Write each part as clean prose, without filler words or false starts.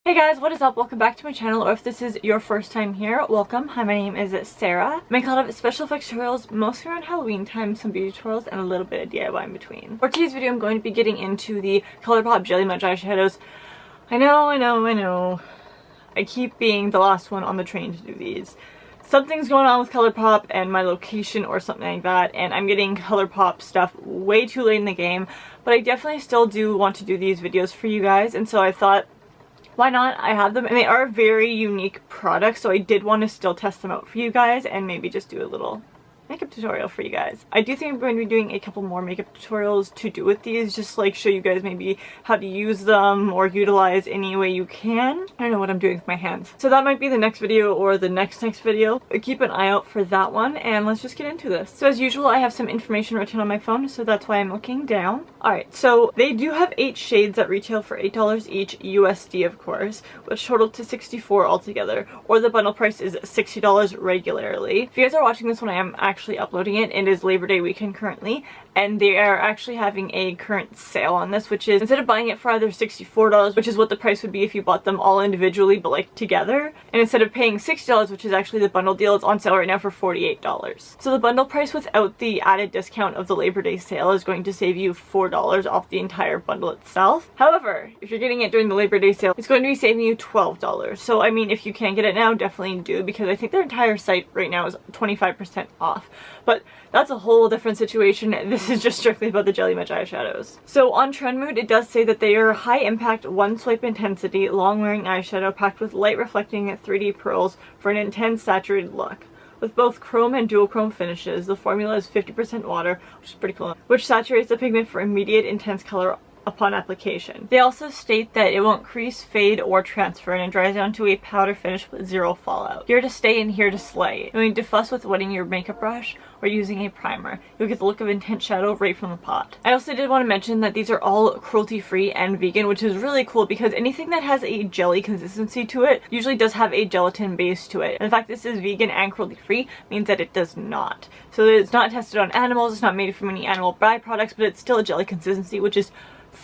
Hey guys, what is up? Welcome back to my channel, or if this is your first time here, welcome. Hi, my name is Sarah. I make a lot of special effects tutorials, mostly around Halloween time, some beauty tutorials, and a little bit of DIY in between. For today's video, I'm going to be getting into the Colourpop JELLYMUCH Eyeshadows. I know. I keep being the last one on the train to do these. Something's going on with Colourpop and my location or something like that, and I'm getting Colourpop stuff way too late in the game, but I definitely still do want to do these videos for you guys, and so I thought, why not? I have them, and they are very unique products, so I did want to still test them out for you guys and maybe just do a little makeup tutorial for you guys. I do think I'm going to be doing a couple more makeup tutorials to do with these, just like show you guys maybe how to use them or utilize any way you can. I don't know what I'm doing with my hands. So that might be the next video or the next video. But keep an eye out for that one, and let's just get into this. So as usual, I have some information written on my phone, so that's why I'm looking down. Alright, so they do have 8 shades that retail for $8 each USD, of course, which total to $64 altogether, or the bundle price is $60 regularly. If you guys are watching this when I am actually uploading it, it is Labor Day weekend currently, and they are actually having a current sale on this, which is instead of buying it for either $64, which is what the price would be if you bought them all individually but like together, and instead of paying $60, which is actually the bundle deal, it's on sale right now for $48. So the bundle price without the added discount of the Labor Day sale is going to save you $4 off the entire bundle itself. However, if you're getting it during the Labor Day sale, it's going to be saving you $12. So I mean, if you can get it now, definitely do, because I think their entire site right now is 25% off. But that's a whole different situation. This is just strictly about the JELLYMUCH eyeshadows. So on Trendmood, it does say that they are high impact, one swipe intensity, long wearing eyeshadow packed with light reflecting 3D pearls for an intense saturated look. With both chrome and duochrome finishes, the formula is 50% water, which is pretty cool, which saturates the pigment for immediate intense color upon application. They also state that it won't crease, fade, or transfer, and it dries down to a powder finish with 0 fallout. Here to stay and here to slay. You need to fuss with wetting your makeup brush or using a primer. You'll get the look of intense shadow right from the pot. I also did want to mention that these are all cruelty-free and vegan, which is really cool because anything that has a jelly consistency to it usually does have a gelatin base to it. And the fact this is vegan and cruelty-free means that it does not. So it's not tested on animals, it's not made from any animal byproducts, but it's still a jelly consistency, which is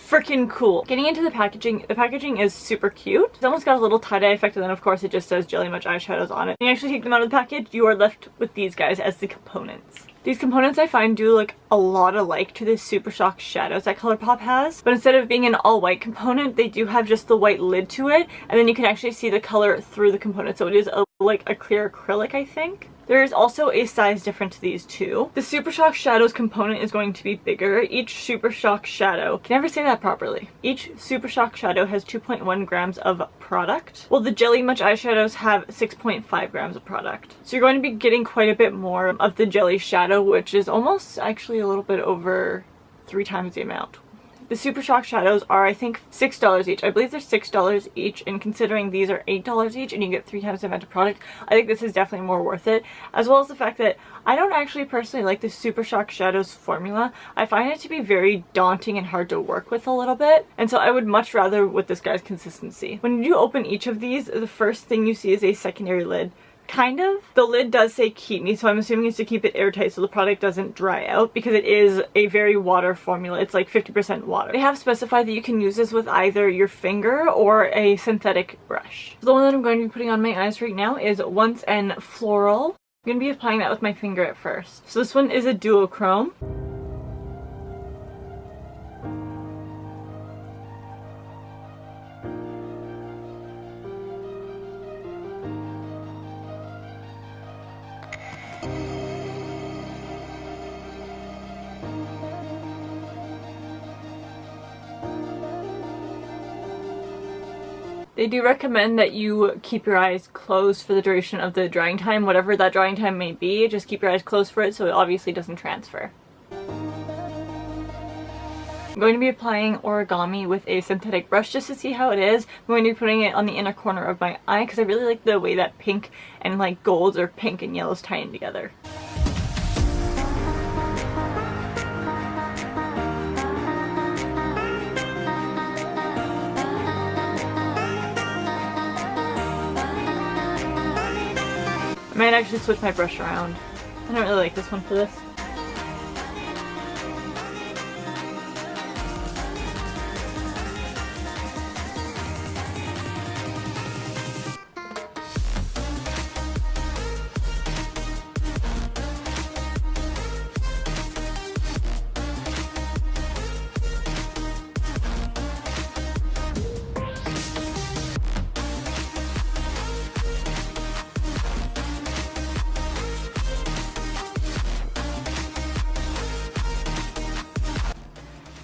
freaking cool. Getting into the packaging is super cute. It's almost got a little tie-dye effect, and then of course it just says JELLYMUCH eyeshadows on it. When you actually take them out of the package, you are left with these guys as the components. These components I find do look a lot alike to the Super Shock shadows that Colourpop has, but instead of being an all-white component, they do have just the white lid to it, and then you can actually see the color through the component, so it is like a clear acrylic, I think. There is also a size difference to these two. The Super Shock Shadows component is going to be bigger. Each Super Shock Shadow, can never say that properly. Each Super Shock Shadow has 2.1 grams of product, while the JELLYMUCH eyeshadows have 6.5 grams of product. So you're going to be getting quite a bit more of the jelly shadow, which is almost actually a little bit over 3 times the amount. The Super Shock shadows are, I think, $6 each. I believe they're $6 each, and considering these are $8 each and you get 3 times the amount of product, I think this is definitely more worth it. As well as the fact that I don't actually personally like the Super Shock shadows formula. I find it to be very daunting and hard to work with a little bit, and so I would much rather with this guy's consistency. When you open each of these, the first thing you see is a secondary lid. Kind of. The lid does say keep me, so I'm assuming it's to keep it airtight so the product doesn't dry out, because it is a very water formula. It's like 50% water. They have specified that you can use this with either your finger or a synthetic brush. So the one that I'm going to be putting on my eyes right now is Once and Floral. I'm going to be applying that with my finger at first. So this one is a duochrome. They do recommend that you keep your eyes closed for the duration of the drying time, whatever that drying time may be. Just keep your eyes closed for it so it obviously doesn't transfer. I'm going to be applying origami with a synthetic brush just to see how it is. I'm going to be putting it on the inner corner of my eye because I really like the way that pink and like golds or pink and yellows tie in together. I might actually switch my brush around. I don't really like this one for this.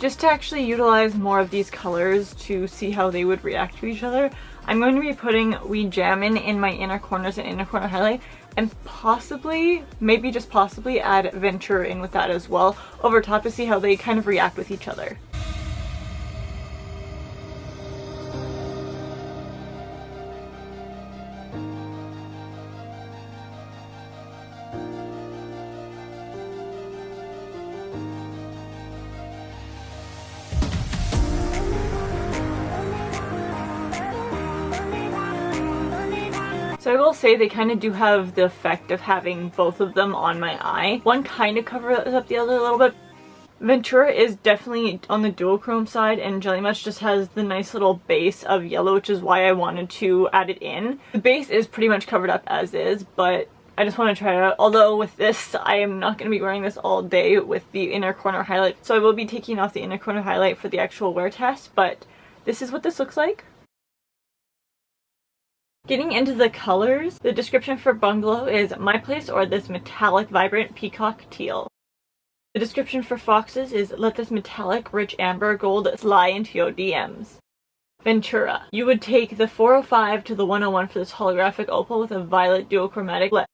Just to actually utilize more of these colors to see how they would react to each other, I'm going to be putting We Jammin' in my inner corners and inner corner highlight, and possibly, maybe just possibly, add Ventura in with that as well over top to see how they kind of react with each other. So I will say they kind of do have the effect of having both of them on my eye. One kind of covers up the other a little bit. Ventura is definitely on the duochrome side, and JELLYMUCH just has the nice little base of yellow, which is why I wanted to add it in. The base is pretty much covered up as is, but I just want to try it out. Although with this, I am not going to be wearing this all day with the inner corner highlight. So I will be taking off the inner corner highlight for the actual wear test, but this is what this looks like. Getting into the colors, the description for Bungalow is My Place or this metallic vibrant peacock teal. The description for Foxes is Let this metallic rich amber gold slide into your DMs. Ventura, you would take the 405 to the 101 for this holographic opal with a violet duochromatic lip.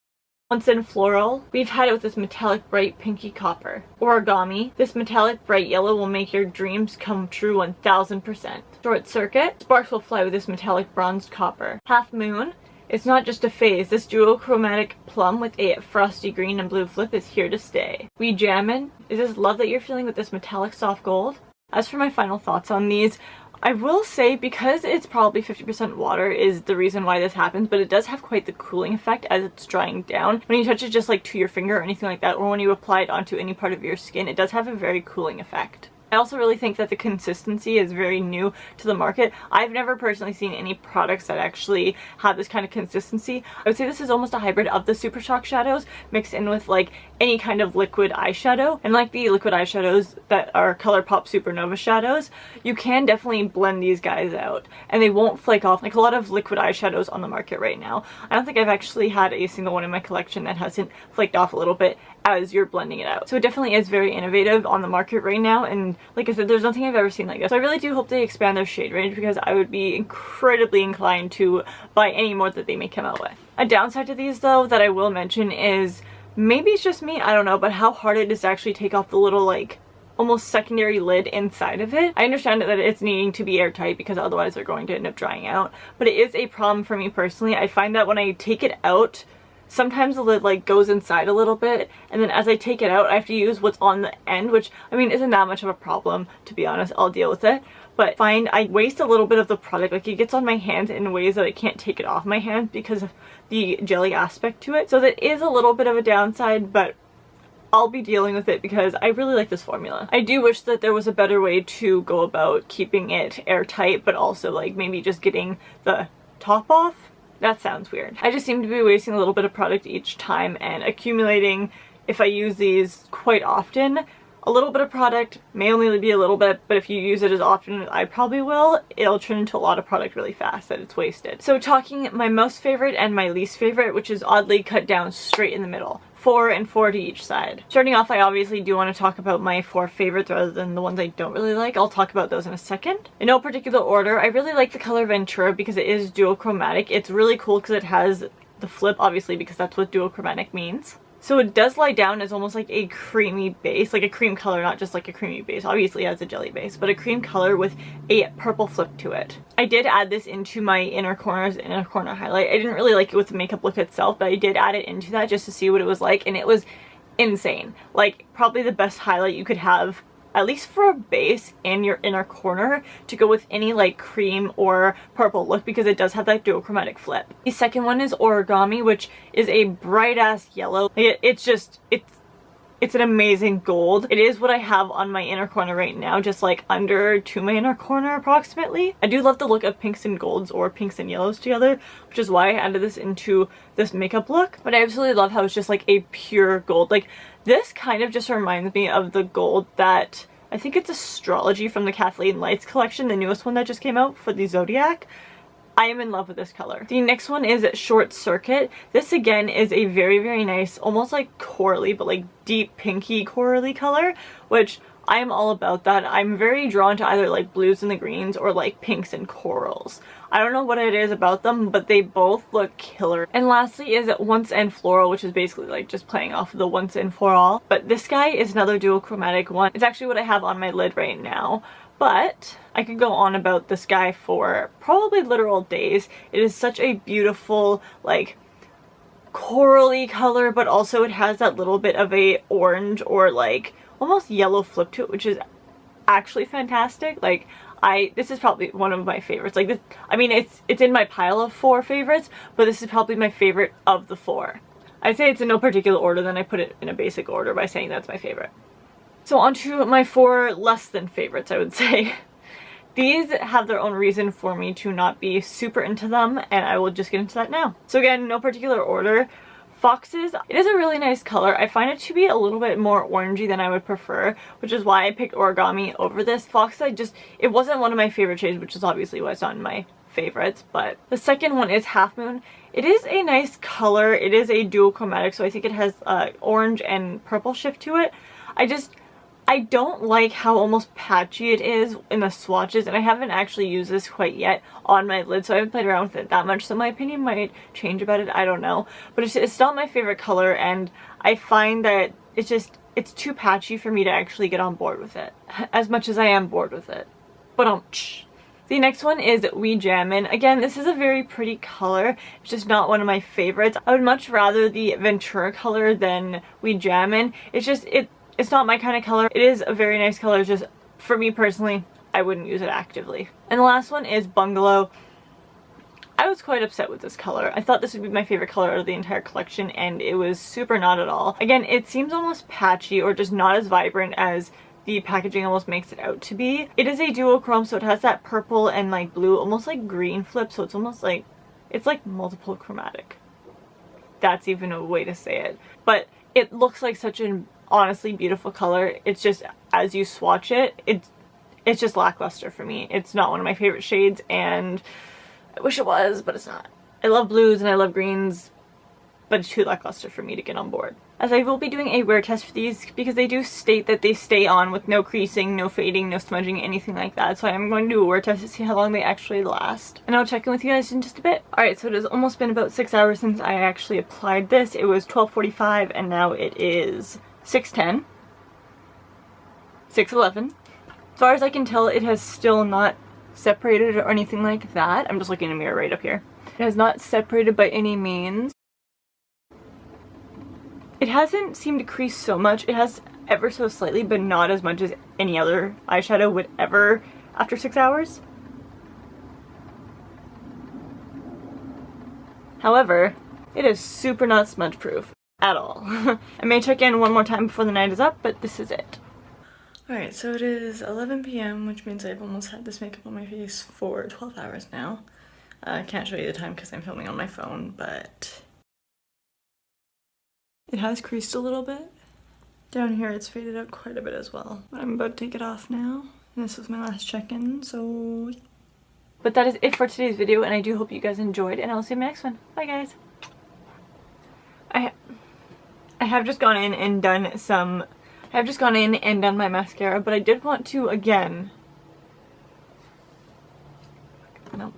Once in Floral, we've had it with this metallic bright pinky copper. Origami, this metallic bright yellow will make your dreams come true 1000%. Short Circuit, sparks will fly with this metallic bronzed copper. Half Moon, it's not just a phase, this duochromatic plum with a frosty green and blue flip is here to stay. We Jammin', is this love that you're feeling with this metallic soft gold? As for my final thoughts on these, I will say because it's probably 50% water is the reason why this happens, but it does have quite the cooling effect as it's drying down. When you touch it just like to your finger or anything like that, or when you apply it onto any part of your skin, it does have a very cooling effect. I also really think that the consistency is very new to the market. I've never personally seen any products that actually have this kind of consistency. I would say this is almost a hybrid of the Super Shock shadows mixed in with like any kind of liquid eyeshadow. And like the liquid eyeshadows that are Colourpop Supernova shadows, you can definitely blend these guys out and they won't flake off like a lot of liquid eyeshadows on the market right now. I don't think I've actually had a single one in my collection that hasn't flaked off a little bit as you're blending it out. So it definitely is very innovative on the market right now, and like I said, there's nothing I've ever seen like this. So I really do hope they expand their shade range because I would be incredibly inclined to buy any more that they may come out with. A downside to these though that I will mention is, maybe it's just me, I don't know, but how hard it is to actually take off the little like almost secondary lid inside of it. I understand that it's needing to be airtight because otherwise they're going to end up drying out, but it is a problem for me personally. I find that when I take it out, sometimes the lid like goes inside a little bit, and then as I take it out I have to use what's on the end, which I mean isn't that much of a problem, to be honest. I'll deal with it, but I waste a little bit of the product. Like it gets on my hands in ways that I can't take it off my hands because of the jelly aspect to it. So that is a little bit of a downside, but I'll be dealing with it because I really like this formula. I do wish that there was a better way to go about keeping it airtight, but also like maybe just getting the top off. That sounds weird. I just seem to be wasting a little bit of product each time and accumulating, if I use these quite often. A little bit of product may only be a little bit, but if you use it as often as I probably will, it'll turn into a lot of product really fast that it's wasted. So talking my most favorite and my least favorite, which is oddly cut down straight in the middle. 4 and 4 to each side. Starting off, I obviously do want to talk about my 4 favorites rather than the ones I don't really like. I'll talk about those in a second. In no particular order, I really like the color Ventura because it is duochromatic. It's really cool because it has the flip, obviously, because that's what duochromatic means. So it does lie down as almost like a creamy base, like a cream color, not just like a creamy base. Obviously it has a jelly base, but a cream color with a purple flip to it. I did add this into my inner corners, inner corner highlight. I didn't really like it with the makeup look itself, but I did add it into that just to see what it was like, and it was insane. Like probably the best highlight you could have, at least for a base in your inner corner, to go with any like cream or purple look because it does have that duochromatic flip. The second one is Origami, which is a bright ass yellow. It's an amazing gold. It is what I have on my inner corner right now, just like under to my inner corner approximately. I do love the look of pinks and golds or pinks and yellows together, which is why I added this into this makeup look. But I absolutely love how it's just like a pure gold. Like this kind of just reminds me of the gold that I think it's Astrology from the Kathleen Lights collection, the newest one that just came out for the Zodiac. I am in love with this color. The next one is Short Circuit. This again is a very, very nice, almost like corally, but like deep pinky corally color, which I am all about that. I'm very drawn to either like blues and the greens or like pinks and corals. I don't know what it is about them, but they both look killer. And lastly is Once and Floral, which is basically like just playing off of the Once and For All. But this guy is another dual chromatic one. It's actually what I have on my lid right now. But I could go on about this guy for probably literal days. It is such a beautiful, like, corally color, but also it has that little bit of a orange or like almost yellow flip to it, which is actually fantastic. Like, this is probably one of my favorites. Like, this, I mean, it's in my pile of 4 favorites, but this is probably my favorite of the 4. I'd say it's in no particular order, then I put it in a basic order by saying that's my favorite. So on to my 4 less than favorites, I would say. These have their own reason for me to not be super into them, and I will just get into that now. So again, no particular order. Foxes, it is a really nice color. I find it to be a little bit more orangey than I would prefer, which is why I picked Origami over this. Foxes, it wasn't one of my favorite shades, which is obviously why it's not in my favorites. But the second one is Half Moon. It is a nice color. It is a dual chromatic, so I think it has orange and purple shift to it. I don't like how almost patchy it is in the swatches, and I haven't actually used this quite yet on my lid, so I haven't played around with it that much, so my opinion might change about it, I don't know. But it's not my favorite color, and I find that it's too patchy for me to actually get on board with it, as much as I am bored with it. But the next one is We Jammin'. Again, this is a very pretty color. It's just not one of my favorites. I would much rather the Ventura color than We Jammin'. It's not my kind of color. It is a very nice color, just for me personally, I wouldn't use it actively. And the last one is Bungalow. I was quite upset with this color. I thought this would be my favorite color out of the entire collection, and it was super not at all. Again, it seems almost patchy or just not as vibrant as the packaging almost makes it out to be. It is a duochrome, so it has that purple and like blue, almost like green flip, so it's almost like, it's like multiple chromatic. That's even a way to say it. But it looks like such an honestly beautiful color. It's just, as you swatch it, it's just lackluster for me. It's not one of my favorite shades, and I wish it was, but it's not. I love blues and I love greens, but it's too lackluster for me to get on board. As I will be doing a wear test for these because they do state that they stay on with no creasing, no fading, no smudging, anything like that. So I'm going to do a wear test to see how long they actually last. And I'll check in with you guys in just a bit. Alright, so it has almost been about 6 hours since I actually applied this. It was 12:45 and now it is 6:10. 6:11. As far as I can tell, it has still not separated or anything like that. I'm just looking in the mirror right up here. It has not separated by any means. It hasn't seemed to crease so much. It has ever so slightly, but not as much as any other eyeshadow would ever after 6 hours. However, it is super not smudge proof at all. I may check in one more time before the night is up, but this is it. Alright, so it is 11 p.m., which means I've almost had this makeup on my face for 12 hours now. I can't show you the time because I'm filming on my phone, but it has creased a little bit. Down here it's faded out quite a bit as well. But I'm about to take it off now. And this was my last check-in, so yeah. But that is it for today's video, and I do hope you guys enjoyed, and I'll see you in my next one. Bye guys! I have just gone in and done some... I have just gone in and done my mascara, but I did want to, again... No.